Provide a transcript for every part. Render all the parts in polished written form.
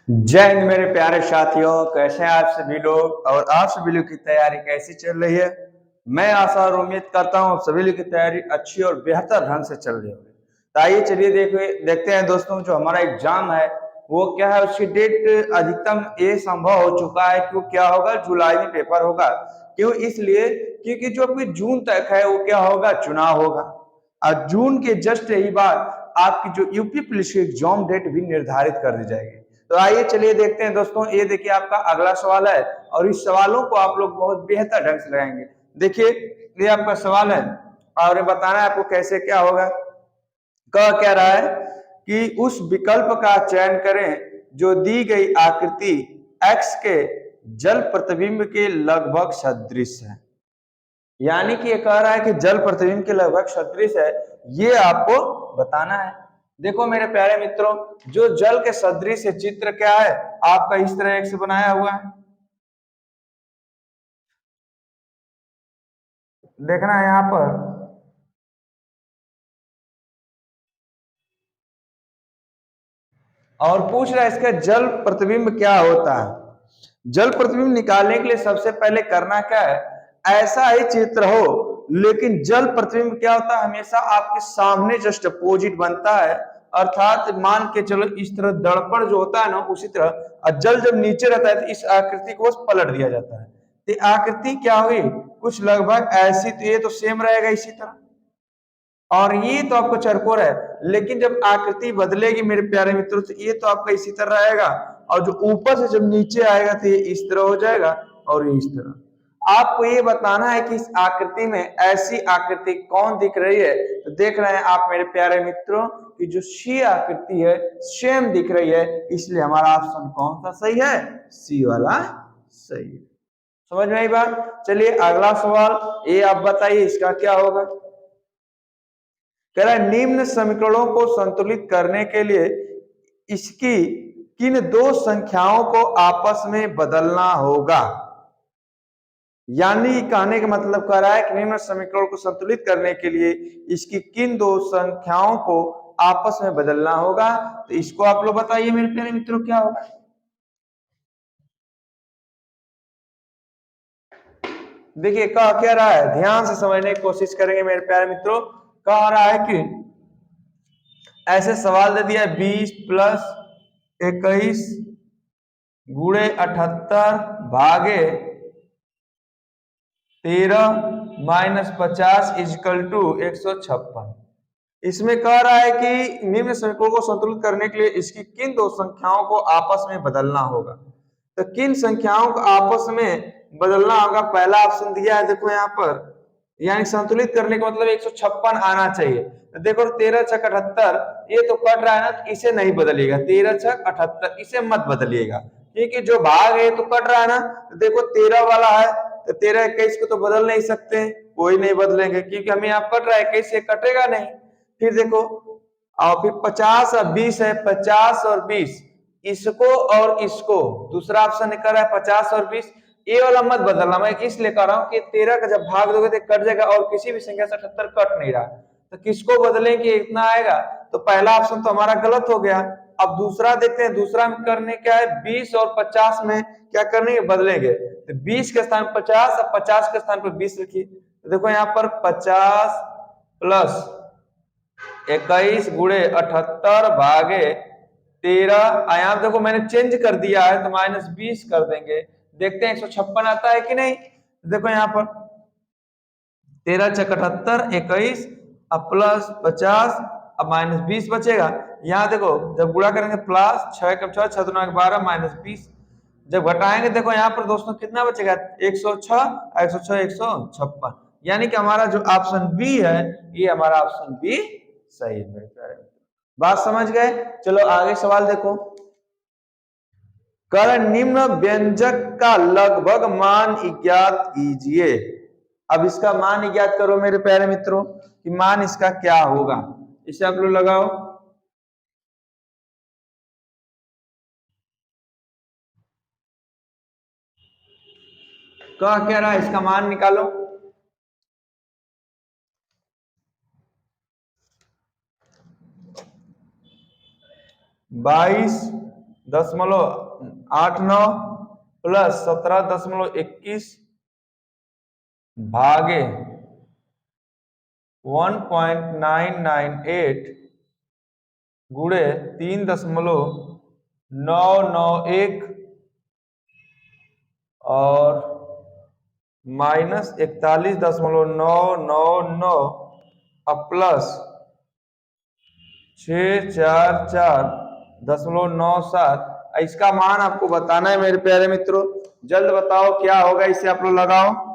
जय हिंद मेरे प्यारे साथियों, कैसे हैं आप सभी लोग और आप सभी लोग की तैयारी कैसी चल रही है। मैं आशा और उम्मीद करता हूँ सभी लोग की तैयारी अच्छी और बेहतर ढंग से चल रही होगी। तो आइए चलिए देखते हैं दोस्तों, जो हमारा एग्जाम है वो क्या है, उसकी डेट अधिकतम ये संभव हो चुका है कि वो क्या होगा, जुलाई में पेपर होगा। क्यों? इसलिए क्योंकि जो अभी जून तक है वो क्या होगा, चुनाव होगा। और जून के जस्ट यही बाद आपकी जो यूपी पुलिस की एग्जाम डेट भी निर्धारित कर दी जाएगी। तो आइए चलिए देखते हैं दोस्तों, ये देखिए आपका अगला सवाल है और इस सवालों को आप लोग बहुत बेहतर ढंग से लगाएंगे। देखिए ये आपका सवाल है और ये बताना है आपको कैसे क्या होगा। कह क्या रहा है कि उस विकल्प का चयन करें जो दी गई आकृति x के जल प्रतिबिंब के लगभग सदृश है। यानी कि ये कह रहा है कि जल प्रतिबिंब के लगभग सदृश है, ये आपको बताना है। देखो मेरे प्यारे मित्रों, जो जल के सदृश चित्र क्या है, आपका इस तरह एक से बनाया हुआ है। देखना है यहाँ पर, और पूछ रहा है इसका जल प्रतिबिंब क्या होता है। जल प्रतिबिंब निकालने के लिए सबसे पहले करना क्या है, ऐसा ही चित्र हो लेकिन जल प्रतिबिंब क्या होता है, हमेशा आपके सामने जस्ट अपोजिट बनता है। अर्थात मान के चलो इस तरह दर्पण जो होता है ना, उसी तरह जल जब नीचे रहता है तो इस आकृति को बस पलट दिया जाता है। तो आकृति क्या हुई, कुछ लगभग ऐसी, तो ये तो सेम रहेगा इसी तरह। और ये तो आपको चरकोर है, लेकिन जब आकृति बदलेगी मेरे प्यारे मित्रों तो ये तो आपका इसी तरह रहेगा, और जो ऊपर से जब नीचे आएगा तो ये इस तरह हो जाएगा और ये इस तरह। आपको ये बताना है कि इस आकृति में ऐसी आकृति कौन दिख रही है। तो देख रहे हैं आप मेरे प्यारे मित्रों कि जो सी आकृति है सेम दिख रही है, इसलिए हमारा ऑप्शन कौन सा सही है, सी वाला सही है। समझ में आई बात। चलिए अगला सवाल, ये आप बताइए इसका क्या होगा। कह रहा है निम्न समीकरणों को संतुलित करने के लिए इसकी किन दो संख्याओं को आपस में बदलना होगा। यानी कहने का मतलब कह रहा है कि निम्न समीकरणों को संतुलित करने के लिए इसकी किन दो संख्याओं को आपस में बदलना होगा। तो इसको आप लोग बताइए मेरे प्यारे मित्रों क्या होगा। देखिए कह क्या रहा है, ध्यान से समझने की कोशिश करेंगे मेरे प्यारे मित्रों। कह रहा है कि ऐसे सवाल दे दिया 20 प्लस 21 गुणे 78 भागे 13 माइनस 50 इजकल टू 156। इसमें कह रहा है कि निम्न समीकरणों को संतुलित करने के लिए इसकी किन दो संख्याओं को आपस में बदलना होगा। तो किन संख्याओं को आपस में बदलना होगा, पहला ऑप्शन दिया है देखो यहाँ पर, यानी संतुलित करने का मतलब 156 आना चाहिए। तो देखो 13 छक 78, ये तो कट रहा है ना, तो इसे नहीं बदलिएगा, 13 छक 78 इसे मत बदलिएगा, क्योंकि जो भाग है तो कट रहा है ना। तो देखो 13 वाला है तो 13 21 को तो बदल नहीं सकते, कोई नहीं बदलेंगे क्योंकि हमें यहाँ कट रहा है, 21 से कटेगा नहीं। फिर देखो और फिर 50 और 20 है, 50 और 20 इसको और इसको, दूसरा ऑप्शन कर रहा है 50 और 20, ये वाला मत बदलना। मैं इसलिए कह रहा हूँ कि 13 का जब भाग दोगे तो कट जाएगा और किसी भी संख्या से 78 कट नहीं रहा, तो किसको बदलेंगे इतना आएगा। तो पहला ऑप्शन तो हमारा गलत हो गया। अब दूसरा देखते हैं, दूसरा में करने क्या है, 20 और 50 में क्या करने है, बदलेंगे। तो 20 के स्थान पर 50 और 50 के स्थान पर 20 रखिए। तो देखो यहाँ पर 50 प्लस 21 गुणे 78 भागे 13, यहाँ देखो मैंने चेंज कर दिया है तो -20 कर देंगे। देखते हैं 156 आता है कि नहीं। देखो यहाँ पर 13 छक 78, 21 अब प्लस 50 अब -20 बचेगा। यहाँ देखो जब गुणा करेंगे प्लस 6 कम 6 6 दूना 12 -20, जब घटाएंगे देखो यहाँ पर दोस्तों कितना बचेगा, 106 106 156, यानी कि हमारा जो ऑप्शन बी है ये हमारा ऑप्शन बी सही है। बात समझ गए। चलो आगे सवाल देखो। कर निम्न व्यंजक का लगभग मान ज्ञात कीजिए। अब इसका मान ज्ञात करो मेरे प्यारे मित्रों कि मान इसका क्या होगा। इसे आप लोग लगाओ। क्या रहा है, इसका मान निकालो। 22.89 प्लस 17.21 भागे 1.998 गुणे 3.991 और माइनस 41.999 और प्लस 644.97। इसका मान आपको बताना है मेरे प्यारे मित्रों, जल्द बताओ क्या होगा, इसे आप लोग लगाओ।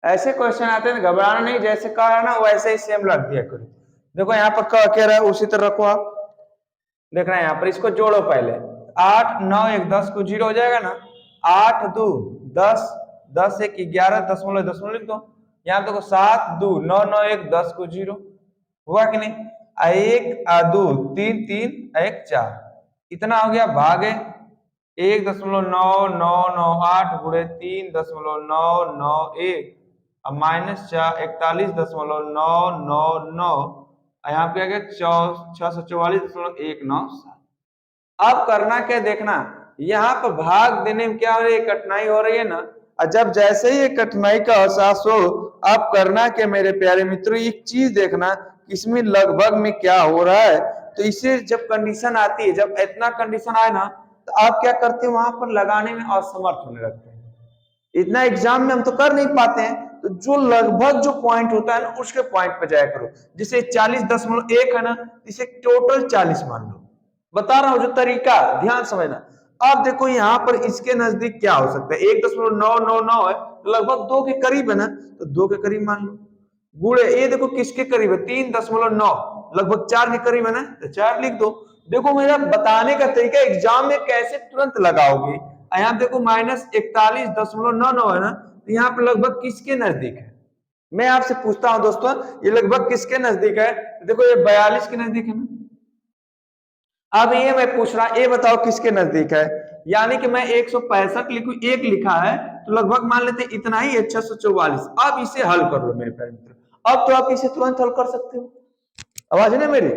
ऐसे क्वेश्चन आते हैं, घबराना नहीं, जैसे कहा है ना वैसे ही सेम रख दिया करो। देखो यहाँ पर कह रहा है उसी तरह रखो आप। देखना है यहाँ पर, इसको जोड़ो पहले। 8 9 1 10 को 0 हो जाएगा ना। 8 2 10 10 1 11 दशमलव दशमलव लिख दो। यहाँ देखो 7 2 9 9 1 10 को 0 हुआ कि नहीं। 1 2 3 3 1 4 इतना हो गया भागे 1.9998 गुणे 3.991 और माइनस 41.999 यहाँ पे आ गया 644.197। अब करना क्या देखना, यहाँ पर भाग देने में क्या हो रही है, कठिनाई हो रही है ना। और जब जैसे ही ये कठिनाई का एहसास हो, अब करना क्या मेरे प्यारे मित्रों, एक चीज देखना इसमें लगभग में क्या हो रहा है। तो इसे जब कंडीशन आती है, जब इतना कंडीशन आए ना, तो आप क्या करते हैं, वहां पर लगाने में असमर्थ होने लगते हैं। इतना एग्जाम में हम तो कर नहीं पाते हैं, तो जो लगभग जो पॉइंट होता है ना उसके पॉइंट पे जाया करो। जैसे 40.1 है ना, इसे टोटल 40 मान लो। बता रहा हूं जो तरीका, ध्यान समझना। अब देखो यहाँ पर इसके नजदीक क्या हो सकता है, 1.999 है, लगभग 2 के करीब है ना, तो 2 के करीब मान लो। गुणे ये देखो किसके करीब है, 3.9 लगभग 4 के करीब है ना, तो 4 लिख दो। देखो मेरा बताने का तरीका एग्जाम में कैसे तुरंत लगाओगे। यहाँ देखो -41.99 है ना, तो यहाँ पे लगभग किसके नजदीक है। मैं आपसे पूछता हूं दोस्तों, ये लगभग किसके नजदीक है। देखो ये 42 के नजदीक है ना। अब ये मैं पूछ रहा, ये बताओ किसके नजदीक है। यानी कि मैं 165 लिखूं, एक लिखा है, तो लगभग मान लेते हैं इतना ही है 644। अब इसे हल कर लो मेरे प्यारे मित्र। अब तो आप इसे तुरंत हल कर सकते हो, आवाज है ना मेरी।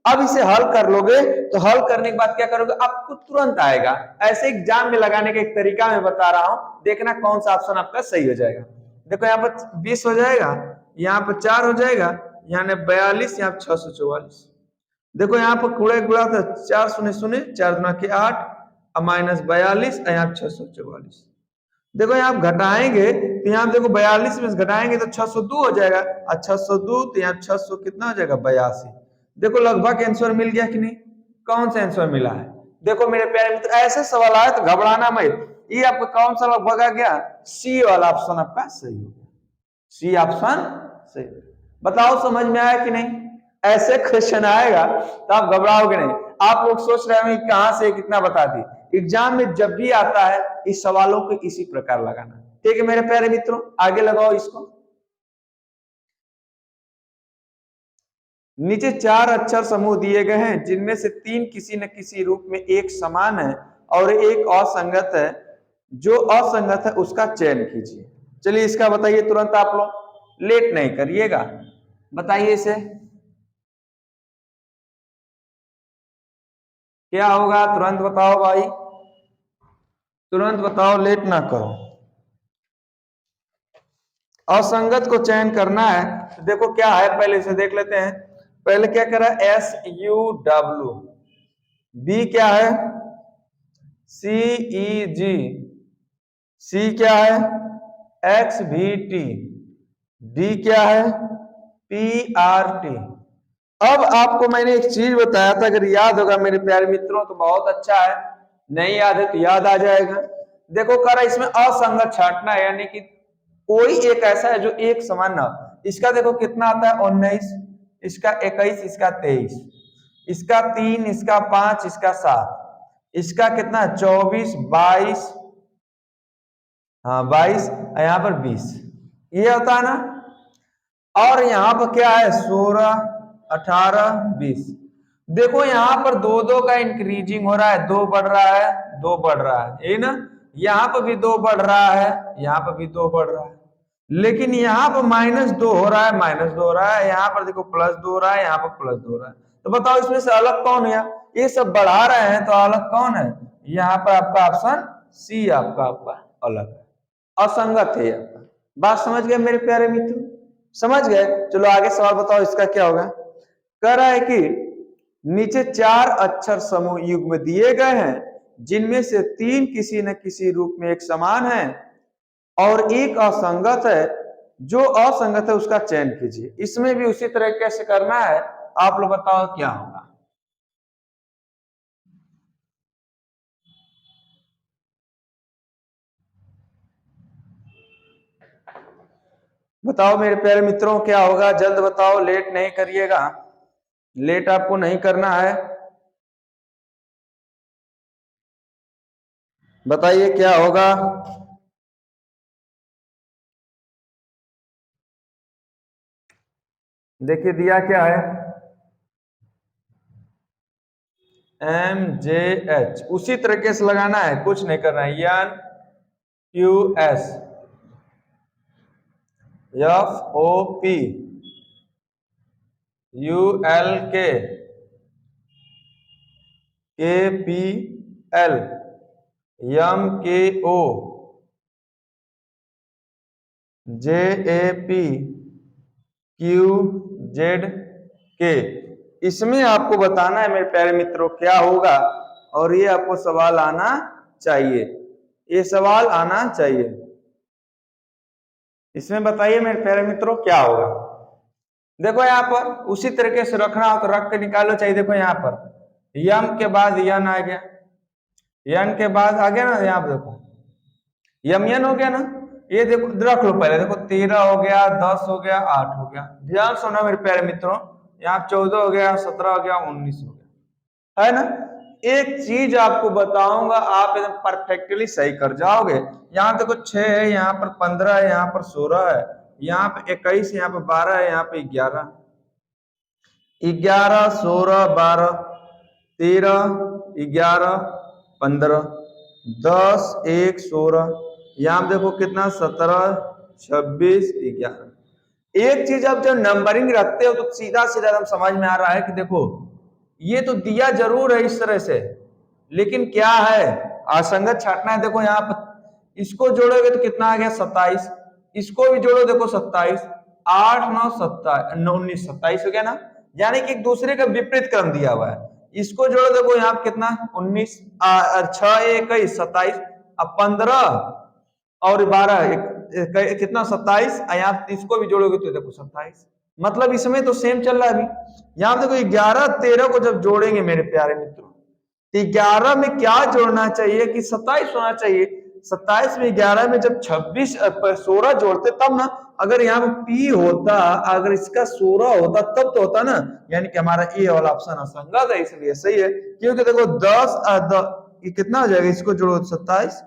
अब इसे हल कर लोगे, तो हल करने के बाद क्या करोगे, आपको तुरंत आएगा। ऐसे एग्जाम में लगाने का एक तरीका मैं बता रहा हूं, देखना कौन सा ऑप्शन आपका सही हो जाएगा। देखो यहाँ पर 20 हो जाएगा, यहाँ पर 4 हो जाएगा, यहाँ 42, यहाँ 644। देखो यहाँ पर कूड़े गुड़ा था, 4 शून्य शून्य, 4 गुना के 8 और -42, यहाँ 644। देखो यहाँ आप घटाएंगे तो यहाँ देखो 42 में घटाएंगे तो 602 हो जाएगा, और 602 तो यहाँ 600 कितना हो जाएगा, 82। देखो लगभग आंसर मिल गया कि नहीं, कौन सा आंसर मिला है। देखो मेरे प्यारे मित्र, ऐसे सवाल आए तो घबराना मत। ये आपका कौन सा लगभग आ गया, सी वाला ऑप्शन आपका सही हो गया, सी ऑप्शन सही। बताओ समझ में आया कि नहीं। ऐसे क्वेश्चन आएगा तो आप घबराओगे नहीं। आप लोग सोच रहे हैं कहां से कितना बता दी, एग्जाम में जब भी आता है इस सवालों को इसी प्रकार लगाना। ठीक है मेरे प्यारे मित्रों, आगे लगाओ इसको। नीचे 4 अक्षर समूह दिए गए हैं, जिनमें से 3 किसी न किसी रूप में एक समान है और एक असंगत है। जो असंगत है उसका चयन कीजिए। चलिए इसका बताइए तुरंत, आप लोग लेट नहीं करिएगा, बताइए इसे क्या होगा, तुरंत बताओ भाई, तुरंत बताओ, लेट ना करो। असंगत को चयन करना है, तो देखो क्या है, पहले इसे देख लेते हैं। पहले क्या करा, SUW, बी क्या है, CEG, सी क्या है, XVT, डी क्या है, PRT। अब आपको मैंने एक चीज बताया था, अगर याद होगा मेरे प्यारे मित्रों तो बहुत अच्छा है, नहीं याद है तो याद आ जाएगा। देखो कह रहा इसमें असंगत छांटना है, यानी कि कोई एक ऐसा है जो एक समान ना। इसका देखो कितना आता है 19, इसका 21, इसका 23। इसका 3, इसका 5, इसका 7, इसका कितना 24, 22, हाँ 22, यहाँ पर 20, ये होता है ना। और यहाँ पर क्या है 16, 18, 20। देखो यहाँ पर दो दो का इंक्रीजिंग हो रहा है, 2 बढ़ रहा है, 2 बढ़ रहा है, ये ना। यहाँ पर भी 2 बढ़ रहा है, यहाँ पर भी 2 बढ़ रहा है, लेकिन यहाँ पर -2 हो रहा है, -2 हो रहा है, यहाँ पर देखो +2 हो रहा है, यहाँ पर +2 हो रहा है। तो बताओ इसमें से अलग कौन है? ये सब बढ़ा रहे हैं तो अलग कौन है? यहाँ पर आपका ऑप्शन सी आपका अलग है, असंगत है आपका। बात समझ गए मेरे प्यारे मित्र? समझ गए? चलो आगे सवाल बताओ, इसका क्या होगा। कह रहा है कि नीचे 4 अक्षर समूह युग्म दिए गए हैं, जिनमें से 3 किसी न किसी रूप में एक समान है और एक असंगत है। जो असंगत है उसका चयन कीजिए। इसमें भी उसी तरीके से करना है। आप लोग बताओ क्या होगा। बताओ मेरे प्यारे मित्रों क्या होगा, जल्द बताओ, लेट नहीं करिएगा, लेट आपको नहीं करना है। बताइए क्या होगा। देखिए दिया क्या है, MJH, उसी तरीके से लगाना है, कुछ नहीं करना है। NQS, FOP, ULK, KPL, MKO, JAP, QZK। इसमें आपको बताना है मेरे प्यारे मित्रों क्या होगा, और ये आपको सवाल आना चाहिए, ये सवाल आना चाहिए। इसमें बताइए मेरे प्यारे मित्रों क्या होगा। देखो यहाँ पर उसी तरीके से रखना हो तो रख के निकालो चाहिए। देखो यहाँ पर यम के बाद यन आ गया, यन के बाद आ गया ना, यहाँ पर देखो यम यन हो गया ना। ये देखो रख लो पहले, देखो 13 हो गया, 10 हो गया, 8 हो गया। ध्यान सुनो मेरे प्यारे मित्रों, यहाँ 14 हो गया, 17 हो गया, 19 हो गया, है ना। एक चीज आपको बताऊंगा, आप एकदम परफेक्टली सही कर जाओगे। यहाँ देखो 6 है, यहाँ पर 15 है, यहाँ पर 16 है, यहाँ पे 21, यहाँ पे 12 है, यहाँ पे 11, 11, 16, 12, 13, 11, 15, 10, 1, 16, यहाँ देखो कितना 17, 26, 11। एक चीज आप जब नंबरिंग रखते हो तो सीधा सीधा एकदम समझ में आ रहा है कि देखो ये तो दिया जरूर है इस तरह से, लेकिन क्या है असंगत छाटना है। देखो यहाँ पर इसको जोड़ोगे तो कितना आ गया 27, इसको भी जोड़ो देखो 27, 8, 9, 27, 19, 27 हो गया ना। यानी कि एक दूसरे का विपरीत क्रम दिया हुआ है। इसको जोड़ो देखो यहाँ पर कितना 19, 6, 21, 27, अब 15 और 12 कितना 27, यहाँ इसको भी जोड़ोगे तो देखो 27। मतलब इसमें तो सेम चल रहा है अभी। यहाँ देखो 11, 13 को जब जोड़ेंगे मेरे प्यारे मित्रों, तो 11 में क्या जोड़ना चाहिए कि 27 होना चाहिए। 27 में 11 में जब 26 16 जोड़ते तब ना, अगर यहाँ पे P होता, अगर इसका 16 होता तब तो होता ना। यानी कि हमारा ये वाला ऑप्शन असंगत है, इसलिए सही है। क्योंकि देखो 10 ये कितना हो जाएगा, इसको जोड़ो 27,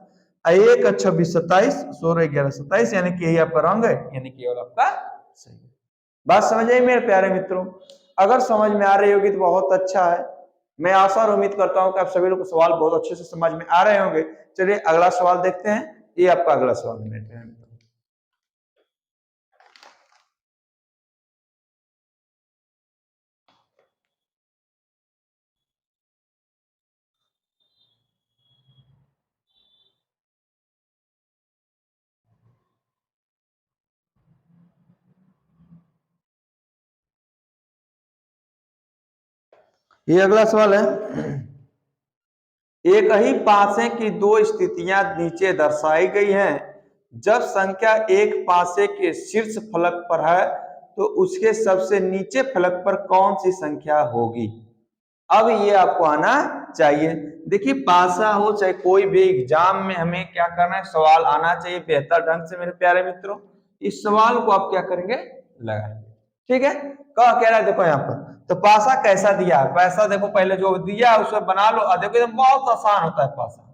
1, 26, 27, 16, 11, 27, यानी कि यही आपका रंग है, यानी कि ये वाला आपका सही है। बात समझ आई मेरे प्यारे मित्रों? अगर समझ में आ रही होगी तो बहुत अच्छा है। मैं आशा और उम्मीद करता हूं कि आप सभी लोग को सवाल बहुत अच्छे से समझ में आ रहे होंगे। चलिए अगला सवाल देखते हैं। ये आपका अगला सवाल है। ये अगला सवाल है। एक ही पासे की दो स्थितियां नीचे दर्शाई गई हैं। जब संख्या एक पासे के शीर्ष फलक पर है तो उसके सबसे नीचे फलक पर कौन सी संख्या होगी। अब ये आपको आना चाहिए। देखिए पासा हो चाहे कोई भी एग्जाम में हमें क्या करना है, सवाल आना चाहिए बेहतर ढंग से मेरे प्यारे मित्रों। इस सवाल को आप क्या करेंगे, लगाएंगे। ठीक है, कह रहा है देखो यहाँ पर, तो पासा कैसा दिया है? पैसा देखो पहले जो दिया है उसमें बना लो, देखो एकदम बहुत आसान होता है पासा।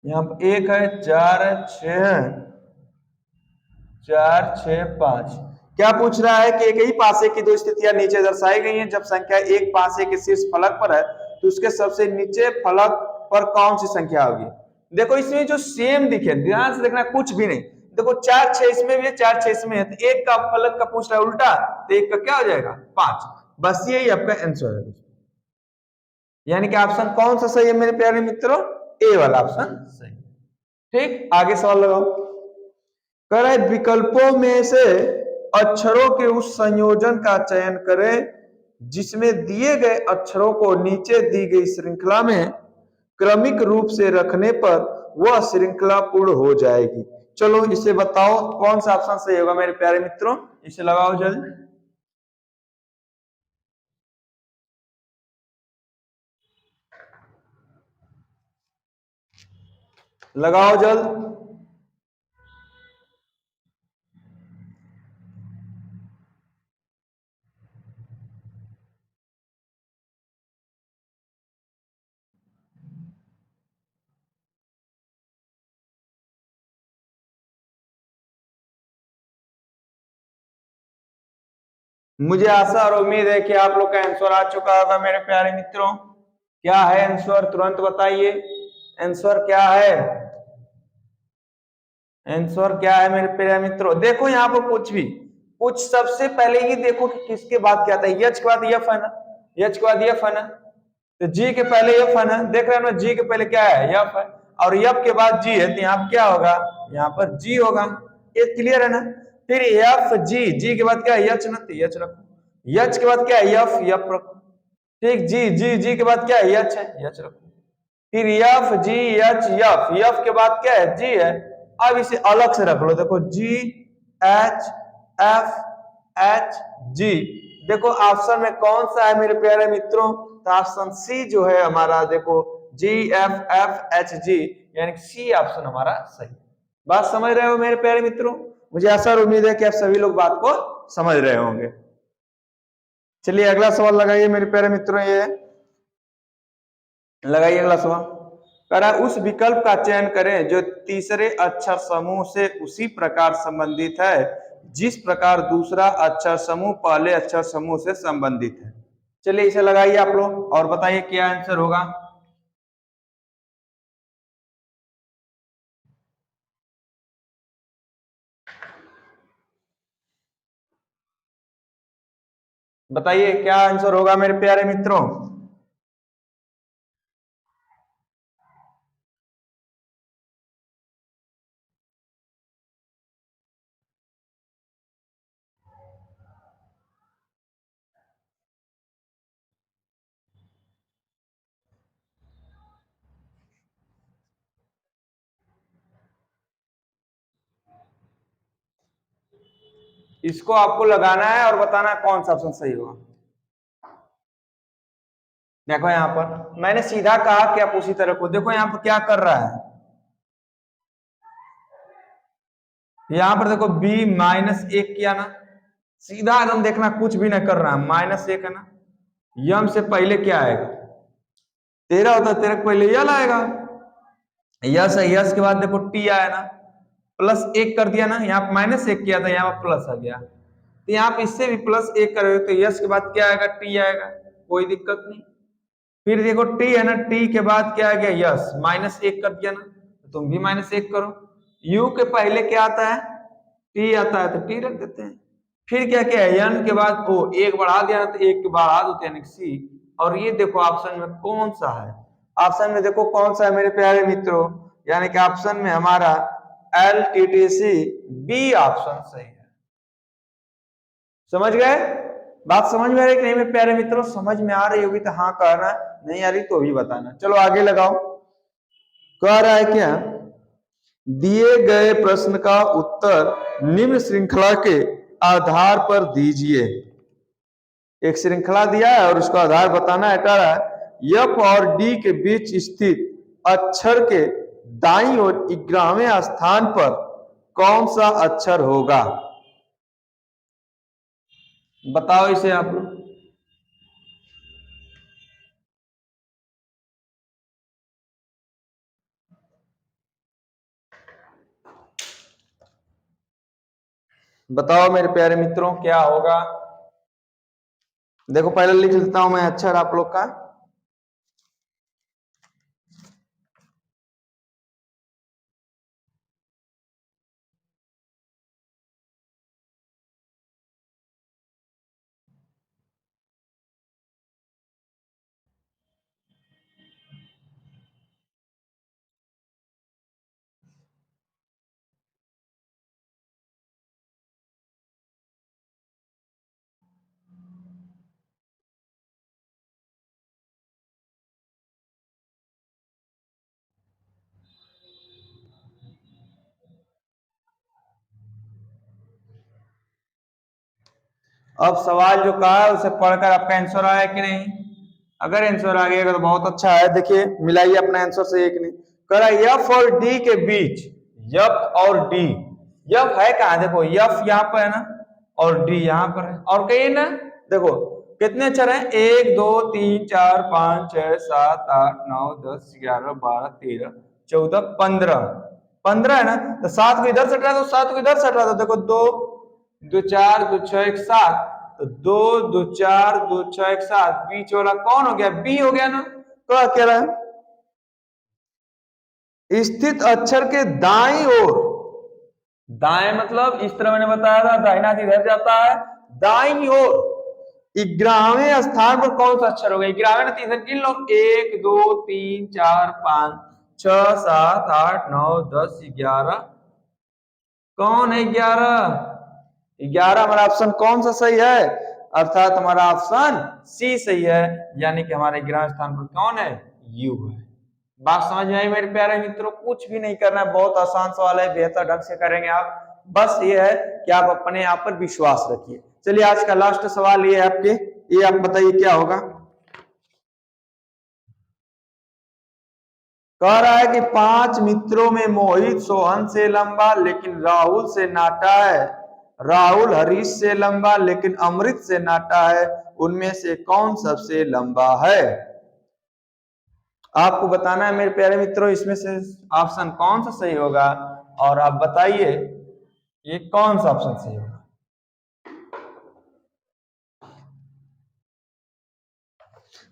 यहाँ पर 1 है, 4 है, 6 है, 4 6 5। क्या पूछ रहा है कि एक ही पासे की दो स्थितियां नीचे दर्शाई गई हैं। जब संख्या एक पासे के शीर्ष फलक पर है तो उसके सबसे नीचे फलक पर कौन सी संख्या होगी? देखो इसमें जो सेम दिखे, ध्यान से देखना, कुछ भी नहीं। देखो 4 6 इसमें भी है, 4 6 इसमें है, तो एक का फलक का पूछ रहा है उल्टा, तो एक का क्या हो जाएगा? 5। बस यही आपका आंसर है। यानी कि ऑप्शन कौन सा सही है मेरे प्यारे मित्रों? ए वाला ऑप्शन सही। ठीक, आगे सवाल लगाओ। कह रहा है विकल्पों में से अक्षरों के उस संयोजन का चयन करें जिसमें दिए गए अक्षरों को नीचे दी गई श्रृंखला में क्रमिक रूप से रखने पर वह श्रृंखला पूर्ण हो जाएगी। चलो इसे बताओ कौन सा ऑप्शन सही होगा मेरे प्यारे मित्रों, इसे लगाओ जल्दी। लगाओ जल्द। मुझे आशा और उम्मीद है कि आप लोग का आंसर आ चुका होगा मेरे प्यारे मित्रों। क्या है आंसर, तुरंत बताइए। आंसर क्या है? आंसर क्या है मेरे प्यारे मित्रों? देखो यहाँ पर कुछ सबसे पहले ही देखो कि किसके बाद क्या था। यच के बाद यफ है ना, यच के बाद यफ है ना, तो जी के पहले यफ है ना। देख रहे हो ना, जी के पहले क्या है? यफ है। और यफ के बाद जी है, तो यहाँ पर क्या होगा? यहाँ पर जी होगा। ये क्लियर है ना? फिर यफ जी, जी के बाद क्या है? यच ना, तो यच रखो। यच के बाद क्या है? यफ, यफ रखो। ठीक, जी जी जी के बाद क्या है? यच है, यच रखो। फिर यफ जी एच यफ, यफ के बाद क्या है? जी है। अब इसे अलग से रख लो, देखो जी एच एफ एच जी। देखो ऑप्शन में कौन सा है मेरे प्यारे मित्रों? तो ऑप्शन सी जो है हमारा, देखो जी एफ एफ एच जी, यानी सी ऑप्शन हमारा सही। बात समझ रहे हो मेरे प्यारे मित्रों? मुझे आशा और उम्मीद है कि आप सभी लोग बात को समझ रहे होंगे। चलिए अगला सवाल लगाइए मेरे प्यारे मित्रों। ये लगाइए अगला सवाल। कह रहा है उस विकल्प का चयन करें जो तीसरे अक्षर समूह से उसी प्रकार संबंधित है जिस प्रकार दूसरा अक्षर समूह पहले अक्षर समूह से संबंधित है। चलिए इसे लगाइए आप लोग और बताइए क्या आंसर होगा। बताइए क्या आंसर होगा मेरे प्यारे मित्रों। इसको आपको लगाना है और बताना है कौन सा ऑप्शन सही होगा। देखो यहां पर मैंने सीधा कहा कि आप उसी तरह को देखो, यहां पर क्या कर रहा है, यहां पर देखो b -1 किया ना, सीधा एकदम देखना, कुछ भी ना कर रहा है, -1 है ना। यम से पहले क्या आएगा? 13 होता है, 13 के पहले यल आएगा। यस है, यस के बाद देखो टी आया ना, +1 कर दिया ना, यहाँ -1 किया था, यहाँ प्लस आ गया, तो यहाँ पे इससे भी +1 करोगे तो यस के बाद क्या आएगा? टी आएगा, कोई दिक्कत नहीं। फिर देखो टी है ना, टी के बाद क्या आ गया? यस, -1 कर दिया ना, तो तुम भी -1 करो। यू के पहले क्या आता है? टी आता है, तो टी रख देते हैं। फिर क्या क्या है? एन के बाद ओ एक बढ़ा दिया ना, तो एक के बढ़ा देते हैं सी। और ये देखो ऑप्शन में कौन सा है? ऑप्शन में देखो कौन सा है मेरे प्यारे मित्रों, यानी कि ऑप्शन में हमारा L T T C B option सही है। समझ गए? बात समझ में आ रही कि नहीं मेरे प्यारे मित्रों? समझ में आ रही होगी तो हाँ कहना, नहीं आ रही तो भी बताना। चलो आगे लगाओ। कह रहा है क्या? दिए गए प्रश्न का उत्तर निम्न श्रृंखला के आधार पर दीजिए। एक श्रृंखला दिया है और उसका आधार बताना है। कह रहा है एफ और डी के बीच स्थित अक्षर के दाईं और 11वें स्थान पर कौन सा अक्षर होगा? बताओ इसे आप लोग। बताओ मेरे प्यारे मित्रों क्या होगा? देखो पहले लिख लेता हूं मैं अक्षर आप लोग का। अब सवाल जो कहा है उसे पढ़कर आपका आंसर आया कि नहीं? अगर आंसर आ गया तो बहुत अच्छा है। देखिए मिलाइए अपना आंसर से एक नहीं। कह रहा है एफ और डी के बीच, एफ और डी, एफ है कहा? देखो एफ यहाँ पर है ना, और डी यहाँ पर है, और कहिए ना। देखो कितने अक्षर हैं? 1 2 3 4 5 6 7 8 9 10 11 12 13 14 15 15 है ना। तो 7 को इधर से हटा दो, 7 को इधर से हटा दो। देखो 2 2 4 2 6 1 7, तो 2 2 4 2 6 1 7, बीच वाला कौन हो गया? बी हो गया ना। तो क्या रहा है? स्थित अक्षर के दाईं ओर, दाएं मतलब इस तरह मैंने बताया था, दाहिना इधर जाता है, दाईं ओर 11वें स्थान पर कौन सा अक्षर होगा? 11वें ना, तीसरे गिन लो। 1 2 3 4 5 6 7 8 9 10 11, कौन है 11? 11 हमारा ऑप्शन कौन सा सही है? अर्थात हमारा ऑप्शन सी सही है, यानी कि हमारे 11वें स्थान पर कौन है? यू है। बात समझ में आई मेरे प्यारे मित्रों? कुछ भी नहीं करना है, बहुत आसान सवाल है, बेहतर ढंग से करेंगे आप। बस ये है कि आप अपने आप पर विश्वास रखिए। चलिए आज का लास्ट सवाल ये है आपके, ये आप बताइए क्या होगा। कह रहा है कि 5 मित्रों में मोहित सोहन से लंबा लेकिन राहुल से नाटा है, राहुल हरीश से लंबा लेकिन अमृत से नाटा है, उनमें से कौन सबसे लंबा है? आपको बताना है मेरे प्यारे मित्रों, इसमें से ऑप्शन कौन सा सही होगा, और आप बताइए ये कौन सा ऑप्शन सही होगा।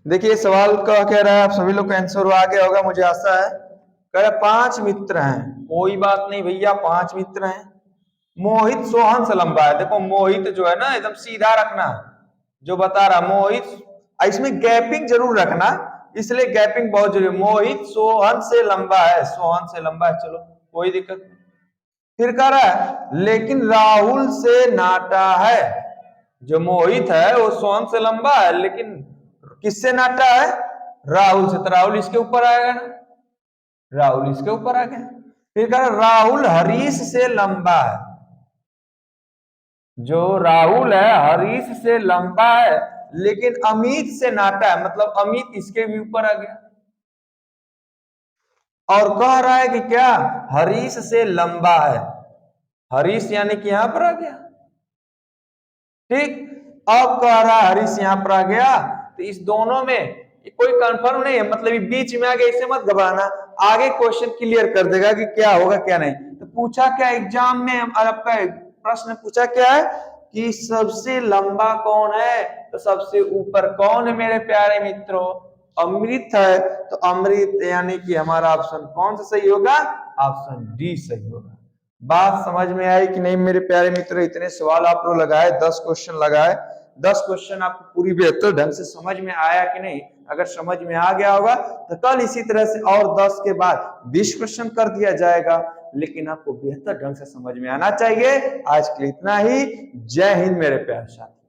देखिए सवाल का कह रहा है, आप सभी लोग का आंसर आ गया होगा मुझे आशा है। कह रहा है 5 मित्र हैं, कोई बात नहीं भैया, 5 मित्र हैं, मोहित सोहन से लंबा है। देखो मोहित जो है ना एकदम सीधा रखना, जो बता रहा मोहित, इसमें गैपिंग जरूर रखना, इसलिए गैपिंग बहुत जरूरी है। मोहित सोहन से लंबा है, सोहन से लंबा है, चलो कोई दिक्कत नहीं। फिर कह रहा है लेकिन राहुल से नाटा है, जो मोहित है वो सोहन से लंबा है, लेकिन किससे नाटा है? राहुल से। तो राहुल इसके ऊपर आएगा ना, राहुल इसके ऊपर आ गया। फिर कह रहा राहुल हरीश से लंबा है, जो राहुल है हरीश से लंबा है, लेकिन अमित से नाटा है, मतलब अमित इसके भी ऊपर आ गया। और कह रहा है कि क्या? हरीश से लंबा है, हरीश यानी कि यहां पर आ गया। ठीक, अब कह रहा है हरीश यहां पर आ गया, तो इस दोनों में कोई कंफर्म नहीं है, मतलब बीच में आ गया, इसे मत घबराना, आगे क्वेश्चन क्लियर कर देगा कि क्या होगा क्या नहीं। तो पूछा क्या एग्जाम में, आपका प्रश्न पूछा क्या है कि सबसे लंबा कौन है? तो सबसे ऊपर कौन है मेरे प्यारे मित्रों? अमृत है। तो अमृत यानी कि हमारा ऑप्शन कौन सा सही होगा? ऑप्शन डी सही होगा। बात समझ में आई कि नहीं मेरे प्यारे मित्र? इतने सवाल आप लोग लगाए, 10 क्वेश्चन लगाए, 10 क्वेश्चन आपको पूरी बेहतर ढंग से समझ में आया कि नहीं? अगर समझ में आ गया होगा तो कल इसी तरह से और 10 के बाद 20 क्वेश्चन कर दिया जाएगा, लेकिन आपको बेहतर ढंग से समझ में आना चाहिए। आज के लिए इतना ही। जय हिंद मेरे प्यारे साथी।